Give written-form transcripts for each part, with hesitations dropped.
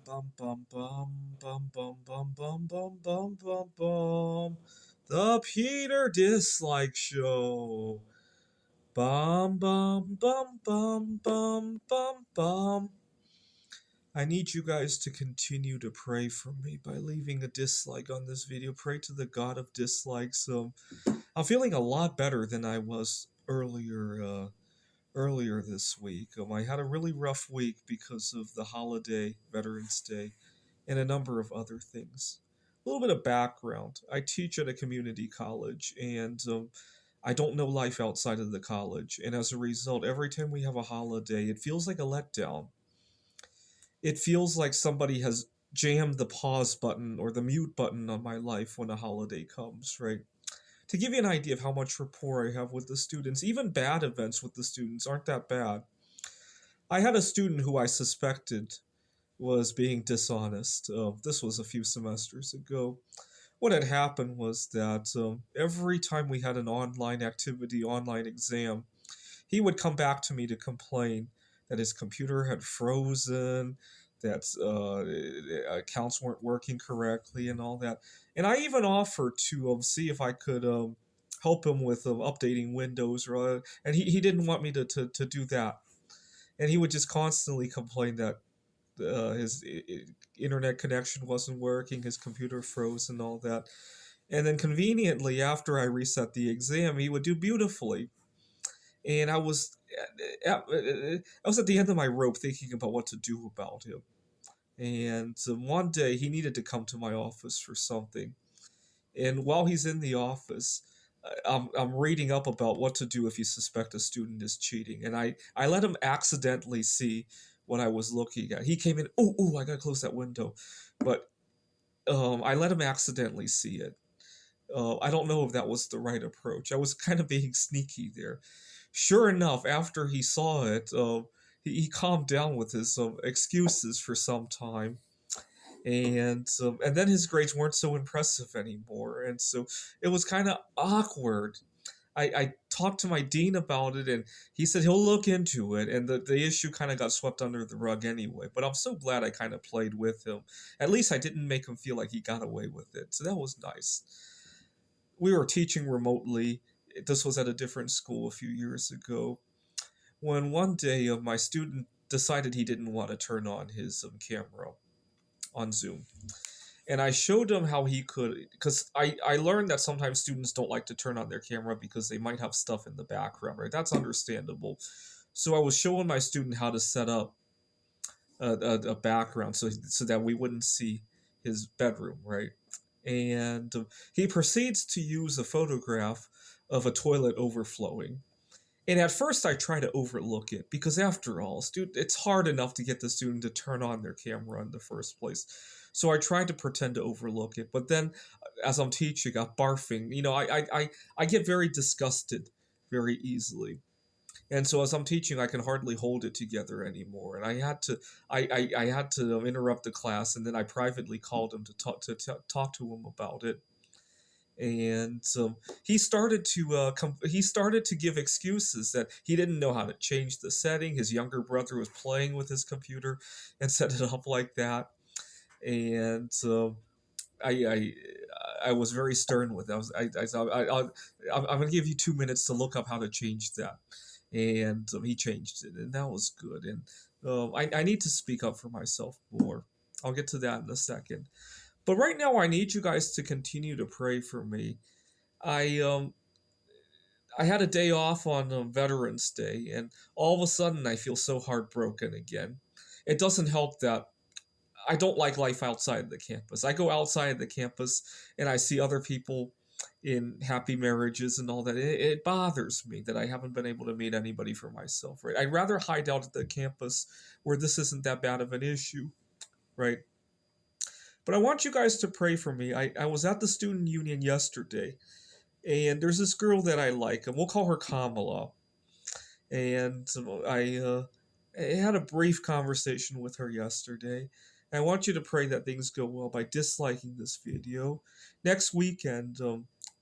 bum bum bum bum bum bum bum bum bum bum bum. The Peter Dislike Show. Bum bum bum bum bum bum bum. I need you guys to continue to pray for me by leaving a dislike on this video. Pray to the God of dislikes. I'm feeling a lot better than I was earlier this week. I had a really rough week because of the holiday, Veterans Day, and a number of other things. A little bit of background. I teach at a community college, and I don't know life outside of the college. And as a result, every time we have a holiday, it feels like a letdown. It feels like somebody has jammed the pause button or the mute button on my life when a holiday comes, right? To give you an idea of how much rapport I have with the students, even bad events with the students aren't that bad. I had a student who I suspected was being dishonest. This was a few semesters ago. What had happened was that every time we had an online activity, online exam, he would come back to me to complain that his computer had frozen, that accounts weren't working correctly, and all that. And I even offered to see if I could help him with updating Windows, and he didn't want me to do that. And he would just constantly complain that his internet connection wasn't working, his computer froze, and all that. And then conveniently, after I reset the exam, he would do beautifully. And I was at the end of my rope thinking about what to do about him. And one day he needed to come to my office for something. And while he's in the office, I'm reading up about what to do if you suspect a student is cheating. And I let him accidentally see what I was looking at. He came in, oh, I gotta close that window. But I let him accidentally see it. I don't know if that was the right approach. I was kind of being sneaky there. Sure enough, after he saw it, he calmed down with his excuses for some time, and then his grades weren't so impressive anymore, and so it was kind of awkward. I talked to my dean about it, and he said he'll look into it, and the issue kind of got swept under the rug anyway. But I'm so glad I kind of played with him. At least I didn't make him feel like he got away with it, so that was nice. We were teaching remotely. This was at a different school a few years ago. When one day my student decided he didn't want to turn on his camera on Zoom. And I showed him how he could, because I learned that sometimes students don't like to turn on their camera because they might have stuff in the background, right? That's understandable. So I was showing my student how to set up a background so that we wouldn't see his bedroom, right? And he proceeds to use a photograph of a toilet overflowing. And at first, I try to overlook it because, after all, it's hard enough to get the student to turn on their camera in the first place. So I tried to pretend to overlook it. But then, as I'm teaching, I'm barfing. I get very disgusted very easily. And so as I'm teaching, I can hardly hold it together anymore. And I had to interrupt the class, and then I privately called him to talk to him about it. And he started to give excuses that he didn't know how to change the setting. His younger brother was playing with his computer and set it up like that. And I, I I was very stern with it. I'm going to give you 2 minutes to look up how to change that. And he changed it, and that was good. And I need to speak up for myself more. I'll get to that in a second. But right now, I need you guys to continue to pray for me. I um I had a day off on Veterans Day, and all of a sudden I feel so heartbroken again. It doesn't help that I don't like life outside the campus. I go outside the campus and I see other people in happy marriages and all that. It bothers me that I haven't been able to meet anybody for myself. Right? I'd rather hide out at the campus where this isn't that bad of an issue. Right? But I want you guys to pray for me. I was at the student union yesterday, and there's this girl that I like, and we'll call her Kamala. And I had a brief conversation with her yesterday. I want you to pray that things go well by disliking this video. Next weekend,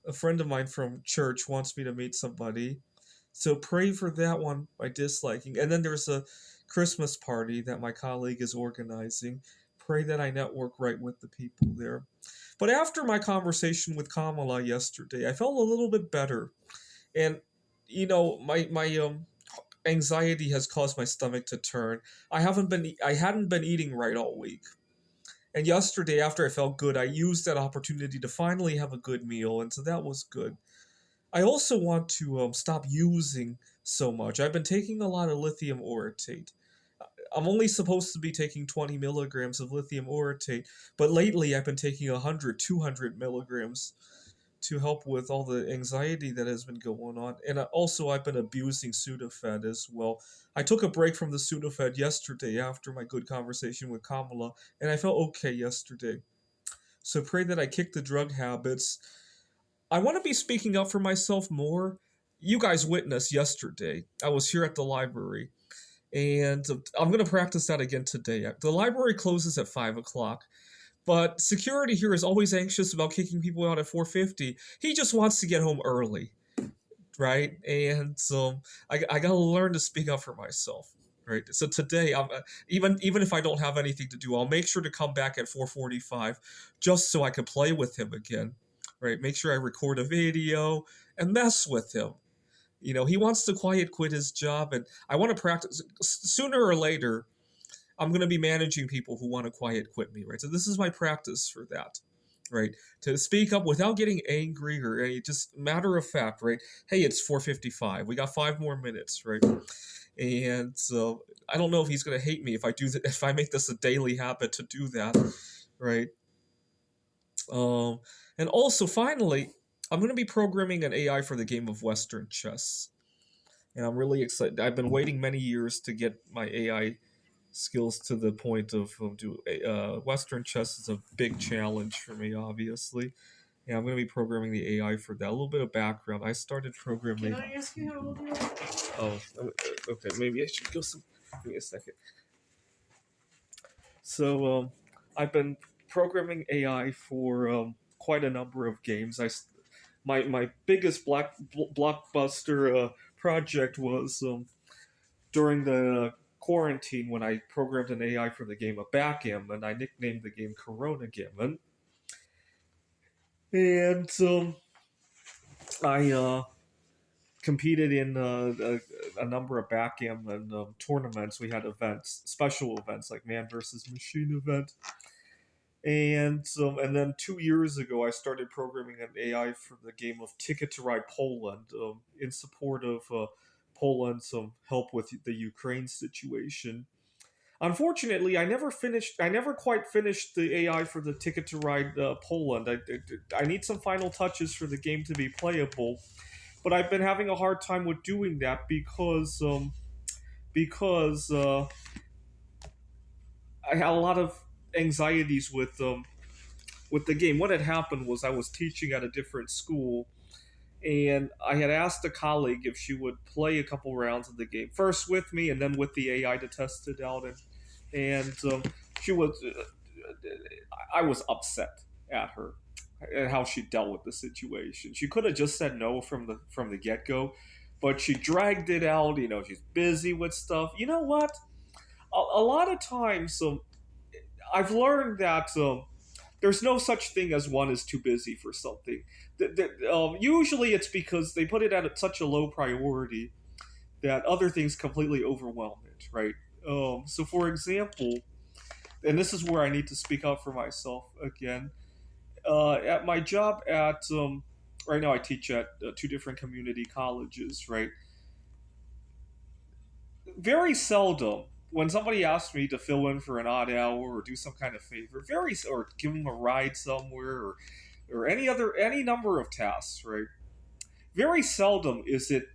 a friend of mine from church wants me to meet somebody. So pray for that one by disliking. And then there's a Christmas party that my colleague is organizing. pray that I network right with the people there. But after my conversation with Kamala yesterday, I felt a little bit better. And my anxiety has caused my stomach to turn. I hadn't been eating right all week. And yesterday, after I felt good, I used that opportunity to finally have a good meal, and so that was good. I also want to stop using so much. I've been taking a lot of lithium orotate. I'm only supposed to be taking 20 milligrams of lithium orotate, but lately I've been taking 100, 200 milligrams to help with all the anxiety that has been going on. And also, I've been abusing Sudafed as well. I took a break from the Sudafed yesterday after my good conversation with Kamala, and I felt okay yesterday. So pray that I kick the drug habits. I want to be speaking up for myself more. You guys witnessed yesterday. I was here at the library, and I'm going to practice that again today. The library closes at 5 o'clock. But security here is always anxious about kicking people out at 4:50. He just wants to get home early, right? And I gotta learn to speak up for myself, right? So today, I'm even if I don't have anything to do, I'll make sure to come back at 4:45, just so I can play with him again, right? Make sure I record a video and mess with him. He wants to quiet quit his job, and I want to practice sooner or later. I'm going to be managing people who want to quiet quit me, right? So this is my practice for that, right? To speak up without getting angry or any, just matter of fact, right? Hey, it's 4:55. We got 5 more minutes, right? And so I don't know if he's going to hate me if I do that, if I make this a daily habit to do that, right? And also finally, I'm going to be programming an AI for the game of Western chess. And I'm really excited. I've been waiting many years to get my AI skills to the point of Western chess is a big challenge for me, obviously. Yeah, I'm going to be programming the AI for that. A little bit of background. I started programming. Can I ask you how old you are? Oh, okay. Maybe I should go some. Give me a second. So, I've been programming AI for quite a number of games. My biggest blockbuster project was during the quarantine when I programmed an AI for the game of Backgammon. I nicknamed the game Corona Gammon. And I competed in a number of backgammon tournaments. We had events, special events like Man versus Machine event. And then 2 years ago, I started programming an AI for the game of Ticket to Ride Poland in support of Poland's help with the Ukraine situation. Unfortunately, I never quite finished the AI for the Ticket to Ride Poland. I need some final touches for the game to be playable, but I've been having a hard time with doing that because I had a lot of anxieties with the game. What had happened was I was teaching at a different school, and I had asked a colleague if she would play a couple rounds of the game first with me, and then with the AI to test it out. And she was, I was upset at her and how she dealt with the situation. She could have just said no from the get go, but she dragged it out. She's busy with stuff. You know what? A lot of times, I've learned that there's no such thing as one is too busy for something. Usually, it's because they put it at such a low priority that other things completely overwhelm it, right? So, for example, and this is where I need to speak up for myself again. At my job right now, I teach at two different community colleges, right? Very seldom when somebody asks me to fill in for an odd hour or do some kind of favor, or give them a ride somewhere or any number of tasks, right? Very seldom is it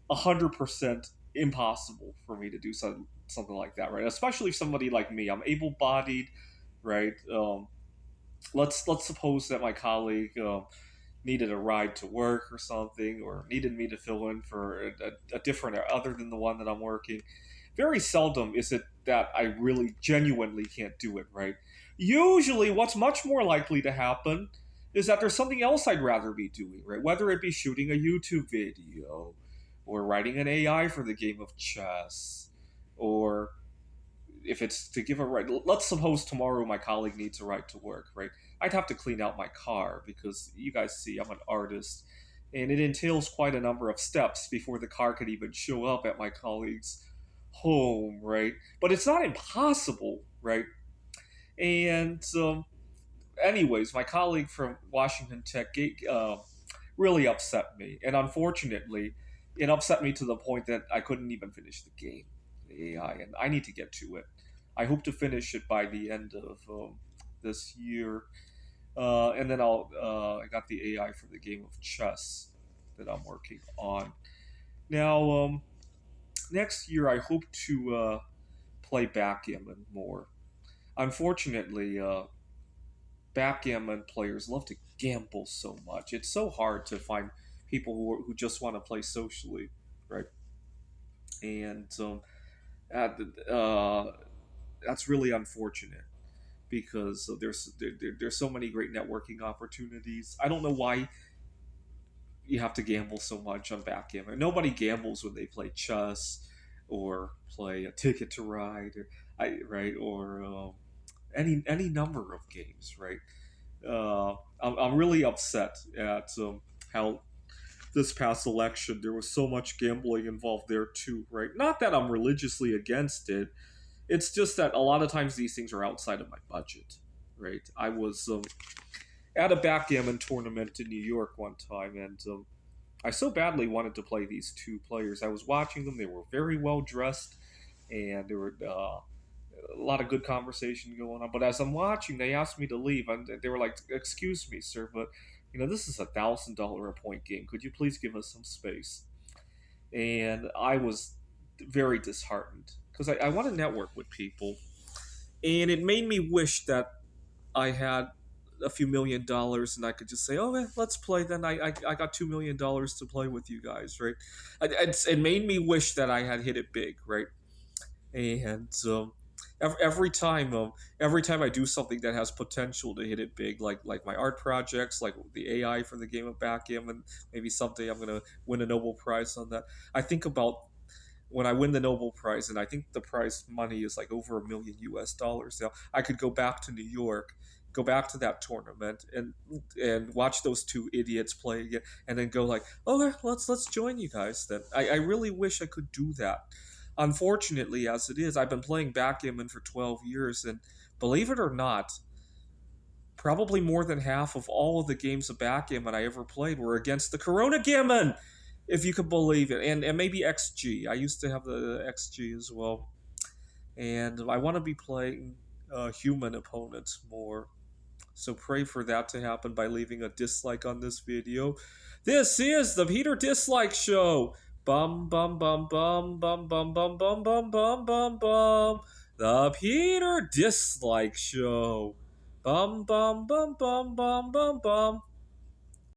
100% impossible for me to do something like that, right? Especially if somebody like me, I'm able-bodied, right? Let's suppose that my colleague needed a ride to work or something, or needed me to fill in for a different other than the one that I'm working. Very seldom is it that I really genuinely can't do it, right? Usually, what's much more likely to happen is that there's something else I'd rather be doing, right? Whether it be shooting a YouTube video, or writing an AI for the game of chess, or if it's to give a ride, let's suppose tomorrow my colleague needs a ride to work, right? I'd have to clean out my car because you guys see I'm an artist, and it entails quite a number of steps before the car could even show up at my colleague's home, right? But it's not impossible, right? And anyways, my colleague from Washington Tech really upset me, and unfortunately, it upset me to the point that I couldn't even finish the game, the AI, and I need to get to it. I hope to finish it by the end of this year, and then I got the AI for the game of chess that I'm working on now. Next year, I hope to play backgammon more. Unfortunately, backgammon players love to gamble so much. It's so hard to find people who just want to play socially, right? And uh, that's really unfortunate because there's so many great networking opportunities. I don't know why you have to gamble so much on backgammon. Nobody gambles when they play chess or play a Ticket to Ride, or any number of games, right? I'm really upset at how this past election there was so much gambling involved there too, right? Not that I'm religiously against it. It's just that a lot of times these things are outside of my budget, right? I was at a backgammon tournament in New York one time, and I so badly wanted to play these two players. I was watching them; they were very well dressed, and there were a lot of good conversation going on. But as I'm watching, they asked me to leave, and they were like, "Excuse me, sir, but this is $1,000 a point game. Could you please give us some space?" And I was very disheartened because I want to network with people, and it made me wish that I had a few $1 million and I could just say, "Okay, let's play." Then I got $2 million to play with you guys, right? It made me wish that I had hit it big, right? And every time every time I do something that has potential to hit it big, like my art projects, like the AI for the game of backgammon, maybe someday I'm gonna win a Nobel Prize on that. I think about when I win the Nobel Prize, and I think the prize money is like over $1 million US. Now I could go back to New York, go back to that tournament, and watch those two idiots play again, and then go like, "Okay, let's join you guys." Then I really wish I could do that. Unfortunately, as it is, I've been playing backgammon for 12 years, and believe it or not, probably more than half of all of the games of backgammon I ever played were against the Corona Gammon, if you could believe it, and maybe XG. I used to have the XG as well, and I want to be playing human opponents more. So pray for that to happen by leaving a dislike on this video. This is the Peter Dislike Show. Bum bum bum bum bum bum bum bum bum bum bum bum. The Peter Dislike Show. Bum bum bum bum bum bum bum.